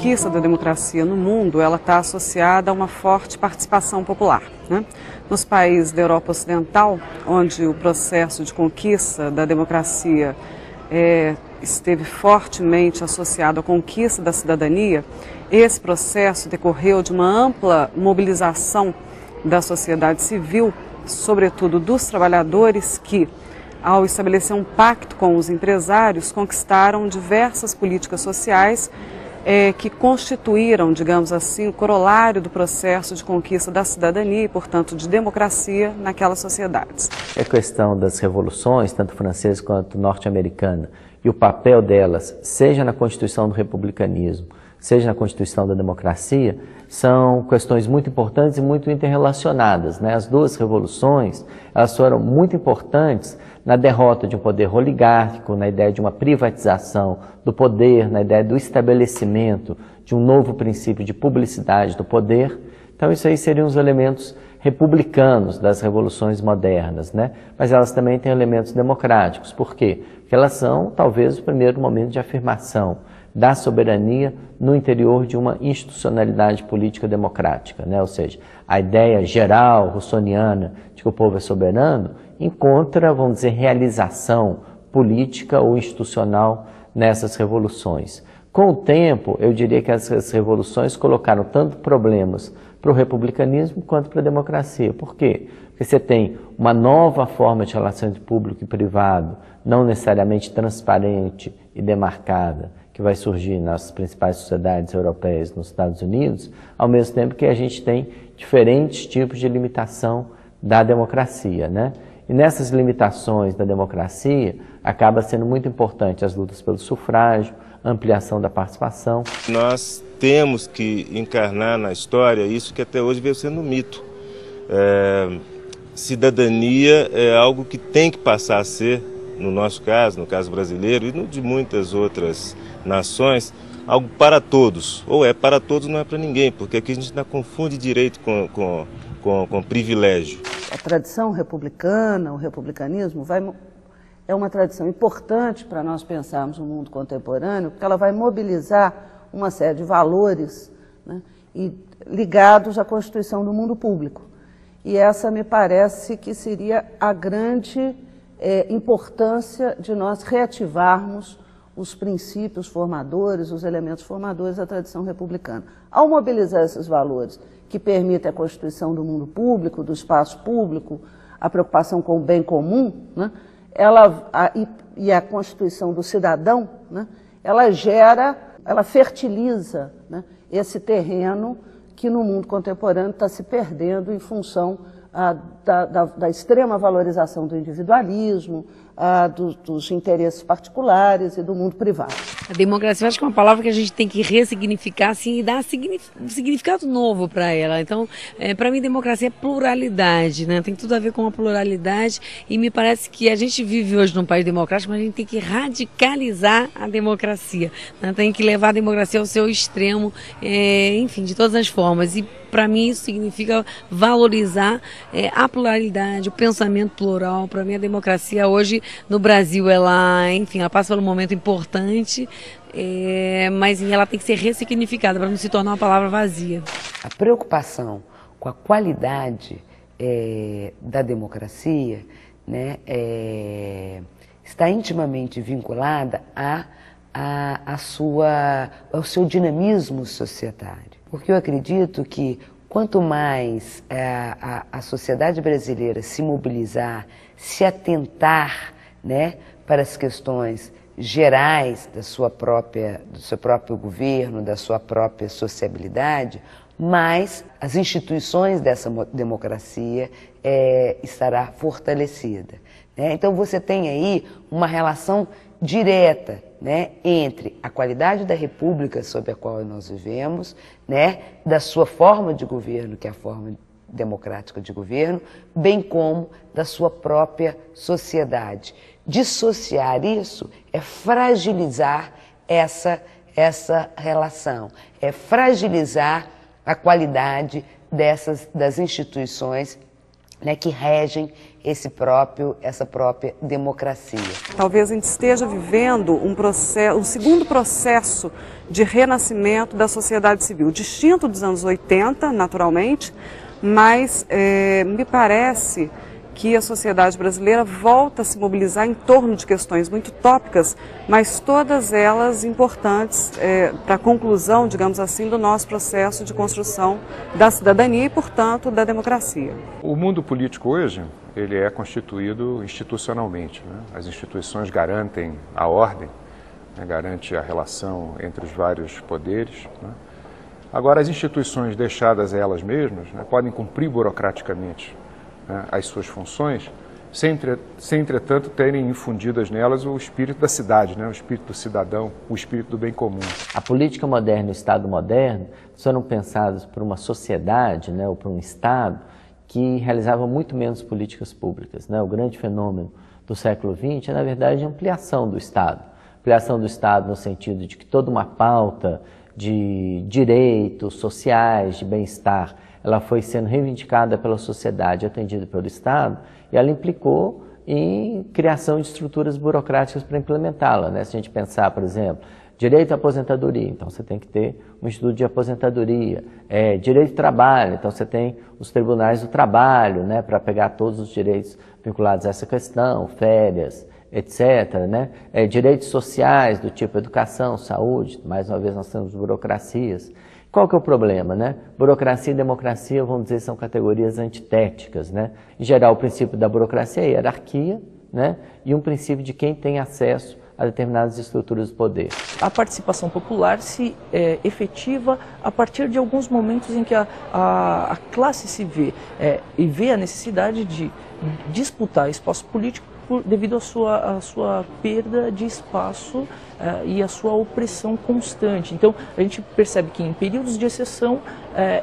conquista da democracia no mundo, ela está associada a uma forte participação popular, né? Nos países da Europa Ocidental, onde o processo de conquista da democracia esteve fortemente associado à conquista da cidadania, esse processo decorreu de uma ampla mobilização da sociedade civil, sobretudo dos trabalhadores que, ao estabelecer um pacto com os empresários, conquistaram diversas políticas sociais que constituíram, digamos assim, o corolário do processo de conquista da cidadania e, portanto, de democracia naquelas sociedades. A questão das revoluções, tanto francesa quanto norte-americana, e o papel delas, seja na Constituição do Republicanismo, seja na Constituição da Democracia, são questões muito importantes e muito interrelacionadas, né? As duas revoluções, elas foram muito importantes na derrota de um poder oligárquico, na ideia de uma privatização do poder, na ideia do estabelecimento de um novo princípio de publicidade do poder. Então isso aí seriam os elementos republicanos das revoluções modernas, né? Mas elas também têm elementos democráticos. Por quê? Porque elas são, talvez, o primeiro momento de afirmação da soberania no interior de uma institucionalidade política democrática, né? Ou seja, a ideia geral, russoniana, de que o povo é soberano, encontra, vamos dizer, realização política ou institucional nessas revoluções. Com o tempo, eu diria que essas revoluções colocaram tanto problemas para o republicanismo quanto para a democracia. Por quê? Porque você tem uma nova forma de relação entre público e privado, não necessariamente transparente e demarcada, que vai surgir nas principais sociedades europeias, nos Estados Unidos, ao mesmo tempo que a gente tem diferentes tipos de limitação da democracia, né? E nessas limitações da democracia, acaba sendo muito importante as lutas pelo sufrágio, ampliação da participação. Nós temos que encarnar na história isso que até hoje veio sendo um mito. Cidadania é algo que tem que passar a ser, no nosso caso, no caso brasileiro, e no de muitas outras nações, algo para todos. Ou é para todos, não é para ninguém, porque aqui a gente ainda confunde direito com privilégio. A tradição republicana, o republicanismo, é uma tradição importante para nós pensarmos o mundo contemporâneo, porque ela vai mobilizar uma série de valores, né, e ligados à constituição do mundo público. E essa me parece que seria a grande importância de nós reativarmos os princípios formadores, os elementos formadores da tradição republicana. Ao mobilizar esses valores que permitem a constituição do mundo público, do espaço público, a preocupação com o bem comum, né, e a constituição do cidadão, né, ela fertiliza, né, esse terreno que no mundo contemporâneo está se perdendo em função da extrema valorização do individualismo, dos interesses particulares e do mundo privado. A democracia, eu acho que é uma palavra que a gente tem que ressignificar assim, e dar um significado novo para ela. Então, para mim, democracia é pluralidade, né? Tem tudo a ver com a pluralidade e me parece que a gente vive hoje num país democrático, mas a gente tem que radicalizar a democracia, né? Tem que levar a democracia ao seu extremo, enfim, de todas as formas. E para mim isso significa valorizar a pluralidade, o pensamento plural. Para mim a democracia hoje no Brasil, enfim, ela passa por um momento importante, mas ela tem que ser ressignificada para não se tornar uma palavra vazia. A preocupação com a qualidade da democracia, né, está intimamente vinculada ao seu dinamismo societário. Porque eu acredito que quanto mais a sociedade brasileira se mobilizar, se atentar, né, para as questões gerais do seu próprio governo, da sua própria sociabilidade, mais as instituições dessa democracia estará fortalecida, né? Então você tem aí uma relação direta, né, entre a qualidade da república sob a qual nós vivemos, né, da sua forma de governo, que é a forma democrática de governo, bem como da sua própria sociedade. Dissociar isso é fragilizar essa relação, é fragilizar a qualidade das instituições né, que regem essa própria democracia. Talvez a gente esteja vivendo um segundo processo de renascimento da sociedade civil, distinto dos anos 80, naturalmente, mas me parece que a sociedade brasileira volta a se mobilizar em torno de questões muito tópicas, mas todas elas importantes para a conclusão, digamos assim, do nosso processo de construção da cidadania e, portanto, da democracia. O mundo político hoje, ele é constituído institucionalmente, né? As instituições garantem a ordem, né? Garante a relação entre os vários poderes, né? Agora, as instituições deixadas a elas mesmas, né, podem cumprir burocraticamente, né, as suas funções, sem entretanto terem infundidas nelas o espírito da cidade, né, o espírito do cidadão, o espírito do bem comum. A política moderna e o Estado moderno foram pensados por uma sociedade, né, ou por um Estado que realizava muito menos políticas públicas, né? O grande fenômeno do século XX é, na verdade, a ampliação do Estado. Ampliação do Estado no sentido de que toda uma pauta de direitos sociais, de bem-estar, ela foi sendo reivindicada pela sociedade, atendida pelo Estado, e ela implicou em criação de estruturas burocráticas para implementá-la, né? Se a gente pensar, por exemplo, direito à aposentadoria, então você tem que ter um instituto de aposentadoria. Direito do trabalho, então você tem os tribunais do trabalho, né, para pegar todos os direitos vinculados a essa questão, férias, etc., né? Direitos sociais do tipo educação, saúde, mais uma vez nós temos burocracias. Qual que é o problema, né? Burocracia e democracia, vamos dizer, são categorias antitéticas, né? Em geral, o princípio da burocracia é a hierarquia, né? E um princípio de quem tem acesso a determinadas estruturas do poder. A participação popular se efetiva a partir de alguns momentos em que a classe se vê e vê a necessidade de disputar espaço político devido à sua perda de espaço e à sua opressão constante. Então, a gente percebe que em períodos de exceção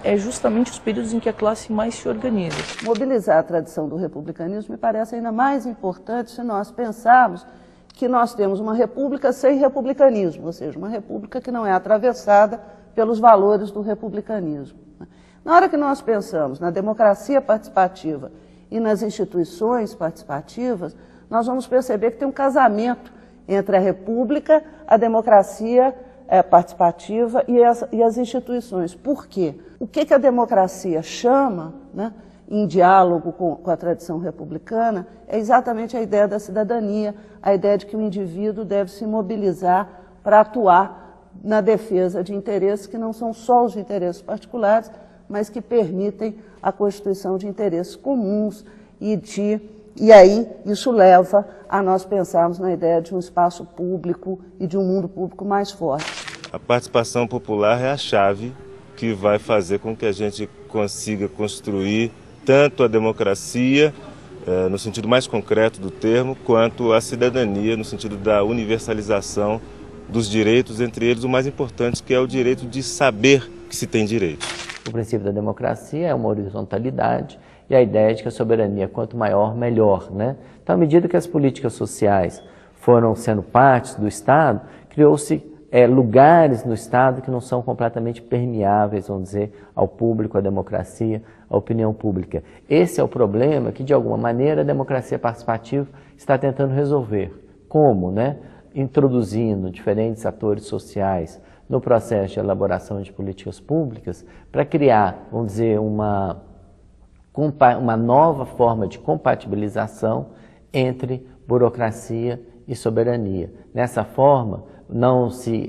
é justamente os períodos em que a classe mais se organiza. Mobilizar a tradição do republicanismo me parece ainda mais importante se nós pensarmos que nós temos uma república sem republicanismo, ou seja, uma república que não é atravessada pelos valores do republicanismo. Na hora que nós pensamos na democracia participativa e nas instituições participativas, nós vamos perceber que tem um casamento entre a república, a democracia participativa e as instituições. Por quê? O que a democracia chama, né, em diálogo com a tradição republicana, é exatamente a ideia da cidadania, a ideia de que o indivíduo deve se mobilizar para atuar na defesa de interesses que não são só os interesses particulares, mas que permitem a constituição de interesses comuns e aí isso leva a nós pensarmos na ideia de um espaço público e de um mundo público mais forte. A participação popular é a chave que vai fazer com que a gente consiga construir tanto a democracia, no sentido mais concreto do termo, quanto a cidadania, no sentido da universalização dos direitos, entre eles o mais importante, que é o direito de saber que se tem direito. O princípio da democracia é uma horizontalidade e a ideia de que a soberania, quanto maior, melhor, né? Então, à medida que as políticas sociais foram sendo partes do Estado, criou-se lugares no Estado que não são completamente permeáveis, vamos dizer, ao público, à democracia, à opinião pública. Esse é o problema que, de alguma maneira, a democracia participativa está tentando resolver. Como, né? Introduzindo diferentes atores sociais no processo de elaboração de políticas públicas para criar, vamos dizer, uma nova forma de compatibilização entre burocracia e soberania. Nessa forma, não se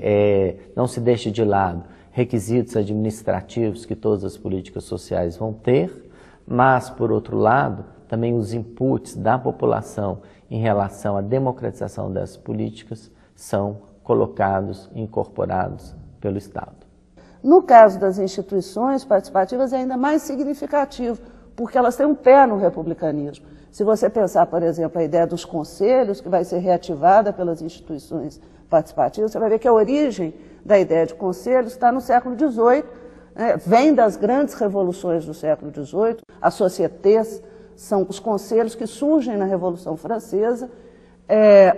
deixa de lado requisitos administrativos que todas as políticas sociais vão ter, mas, por outro lado, também os inputs da população em relação à democratização dessas políticas são colocados e incorporados pelo Estado. No caso das instituições participativas é ainda mais significativo, porque elas têm um pé no republicanismo. Se você pensar, por exemplo, a ideia dos conselhos, que vai ser reativada pelas instituições participativas, você vai ver que a origem da ideia de conselhos está no século XVIII, né? Vem das grandes revoluções do século XVIII, as sociétés são os conselhos que surgem na Revolução Francesa.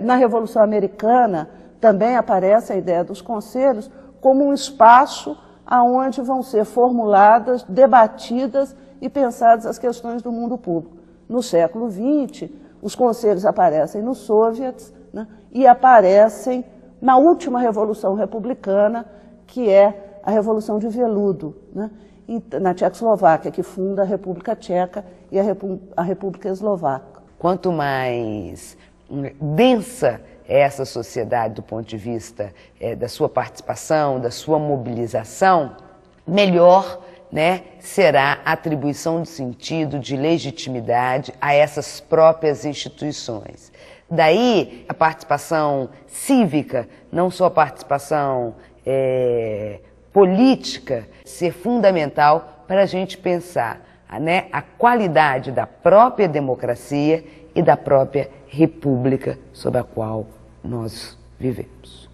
Na Revolução Americana também aparece a ideia dos conselhos como um espaço onde vão ser formuladas, debatidas e pensadas as questões do mundo público. No século XX, os conselhos aparecem nos soviets, né, e aparecem na última Revolução Republicana, que é a Revolução de Veludo, né, na Tchecoslováquia, que funda a República Tcheca e a República Eslovaca. Quanto mais densa é essa sociedade do ponto de vista da sua participação, da sua mobilização, melhor, né, será a atribuição de sentido, de legitimidade a essas próprias instituições. Daí a participação cívica, não só a participação política, ser fundamental para a gente pensar, né, a qualidade da própria democracia e da própria república sob a qual nós vivemos.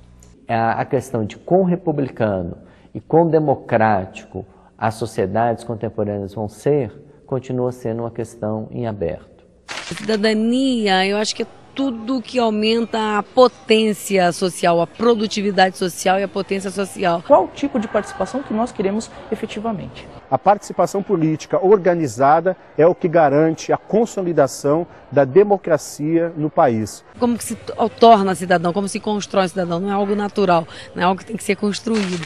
A questão de quão republicano e quão democrático as sociedades contemporâneas vão ser, continua sendo uma questão em aberto. A cidadania, eu acho que é tudo que aumenta a potência social, a produtividade social e a potência social. Qual tipo de participação que nós queremos efetivamente? A participação política organizada é o que garante a consolidação da democracia no país. Como que se torna cidadão, como se constrói cidadão, não é algo natural, não é algo que tem que ser construído.